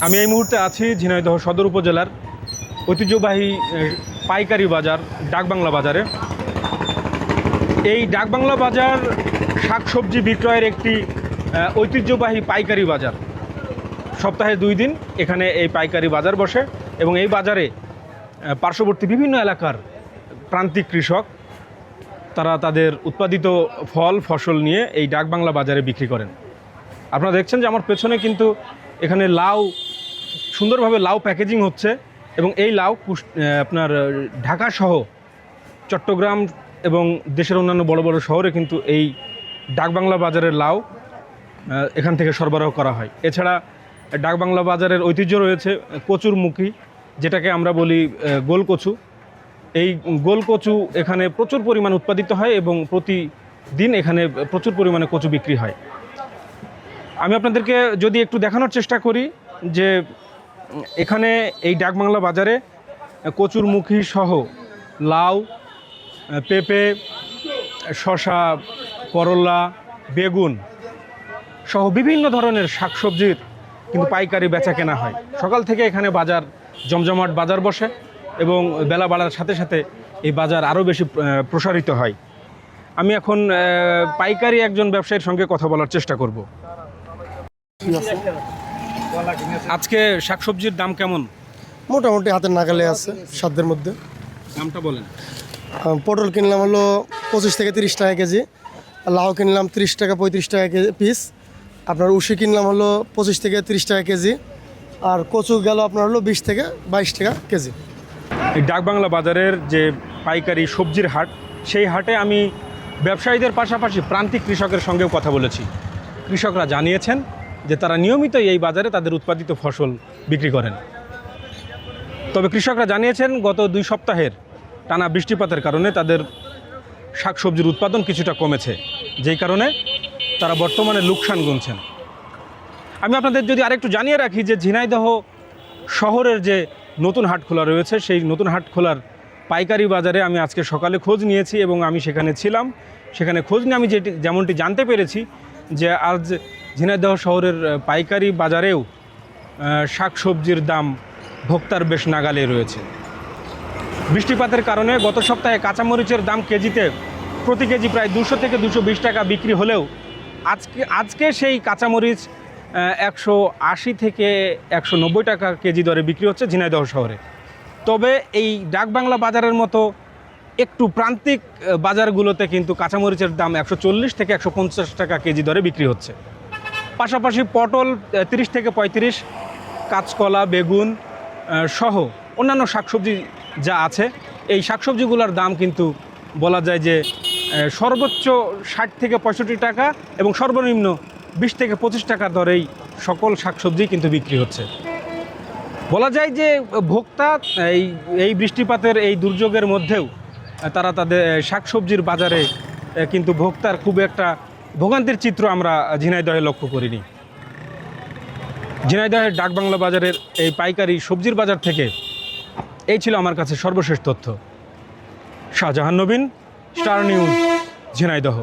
আমি এই মুহূর্তে আছি ঝিনাইদহ সদর উপজেলার ঐতিহ্যবাহী পাইকারি বাজার ডাকবাংলা বাজারে। এই ডাকবাংলা বাজার শাকসবজি বিক্রয়ের একটি ঐতিহ্যবাহী পাইকারি বাজার। সপ্তাহে 2 দিন এখানে এই পাইকারি বাজার বসে এবং এই বাজারে পার্শ্ববর্তী বিভিন্ন এলাকার প্রান্তিক কৃষক তারা তাদের উৎপাদিত ফসল নিয়ে এই ডাকবাংলা বাজারে বিক্রি করেন। আপনারা দেখছেন যে আমার পেছনে কিন্তু এখানে লাউ সুন্দরভাবে লাউ প্যাকেজিং হচ্ছে এবং এই লাউ আপনার ঢাকা সহ চট্টগ্রাম এবং দেশের অন্যান্য বড় বড় শহরে কিন্তু এই ডাকবাংলা বাজারের লাউ এখান থেকে সরবরাহ করা হয়। এছাড়া ডাকবাংলা বাজারের ঐতিহ্য রয়েছে কচুরমুখী, যেটাকে আমরা বলি গোলকচু। এই গোলকচু এখানে প্রচুর পরিমাণ উৎপাদিত হয় এবং প্রতিদিন এখানে প্রচুর পরিমাণে কচু বিক্রি হয়। আমি আপনাদেরকে যদি একটু দেখানোর চেষ্টা করি যে এখানে এই ডাকবাংলা বাজারে কচুরমুখী সহ লাউ, পেঁপে, শসা, করলা, বেগুন সহ বিভিন্ন ধরনের শাকসবজির কিন্তু পাইকারি বেচা কেনা হয়। সকাল থেকে এখানে বাজার জমজমাট বাজার বসে এবং বেলা বাড়ার সাথে সাথে এই বাজার আরও বেশি প্রসারিত হয়। আমি এখন পাইকারি একজন ব্যবসায়ীর সঙ্গে কথা বলার চেষ্টা করব। আজকে শাকসবজির দাম কেমন? মোটামুটি হাতের নাগালে আছে, সাধ্যের মধ্যে। দামটা বলেন। পটল কিনলাম হলো 25 থেকে 30 টাকা কেজি, লাউ কিনলাম 30 টাকা 35 টাকা পিস, আপনার উশি কিনলাম হলো 25 থেকে 30 টাকা কেজি, আর কচু গেল আপনার হলো 20 থেকে 22 টাকা কেজি। এই ডাকবাংলা বাজারের যে পাইকারি সবজির হাট, সেই হাটে আমি ব্যবসায়ীদের পাশাপাশি প্রান্তিক কৃষকের সঙ্গেও কথা বলেছি। কৃষকরা জানিয়েছেন যে তারা নিয়মিতই এই বাজারে তাদের উৎপাদিত ফসল বিক্রি করেন। তবে কৃষকরা জানিয়েছেন গত 2 সপ্তাহের টানা বৃষ্টিপাতের কারণে তাদের শাকসবজির উৎপাদন কিছুটা কমেছে, যেই কারণে তারা বর্তমানে লোকসান গুনছেন। আমি আপনাদের যদি আরেকটু জানিয়ে রাখি যে ঝিনাইদহ শহরের যে নতুন হাট খোলা রয়েছে, সেই নতুন হাট খোলার পাইকারি বাজারে আমি আজকে সকালে খোঁজ নিয়েছি এবং আমি সেখানে ছিলাম। সেখানে খোঁজ নিয়ে আমি যেমনটি জানতে পেরেছি যে আজ ঝিনাইদহ শহরের পাইকারি বাজারেও শাকসবজির দাম ভোক্তার বেশ নাগালে রয়েছে। বৃষ্টিপাতের কারণে গত সপ্তাহে কাঁচামরিচের দাম কেজিতে প্রতি কেজি প্রায় 200 থেকে 220 টাকা বিক্রি হলেও আজকে সেই কাঁচামরিচ 180 থেকে 190 টাকা কেজি দরে বিক্রি হচ্ছে ঝিনাইদহ শহরে। তবে এই ডাকবাংলা বাজারের মতো একটু প্রান্তিক বাজারগুলোতে কিন্তু কাঁচামরিচের দাম 140 থেকে 150 টাকা কেজি দরে বিক্রি হচ্ছে। পাশাপাশি পটল 30 থেকে 35, কাঁচকলা, বেগুন সহ অন্যান্য শাকসবজি যা আছে, এই শাকসবজিগুলোর দাম কিন্তু বলা যায় যে সর্বোচ্চ 60 থেকে 65 টাকা এবং সর্বনিম্ন 20 থেকে 25 টাকা দরেই সকল শাকসবজি কিন্তু বিক্রি হচ্ছে। বলা যায় যে ভোক্তা এই বৃষ্টিপাতের এই দুর্যোগের মধ্যেও তারা তাদের শাকসবজির বাজারে কিন্তু ভোক্তার খুব একটা ভোগান্তির চিত্র আমরা ঝিনাইদহে লক্ষ্য করিনি। ঝিনাইদহের ডাকবাংলা বাজারের এই পাইকারি সবজির বাজার থেকে এই ছিল আমার কাছে সর্বশেষ তথ্য। শাহজাহান নবীন, স্টার নিউজ, ঝিনাইদহ।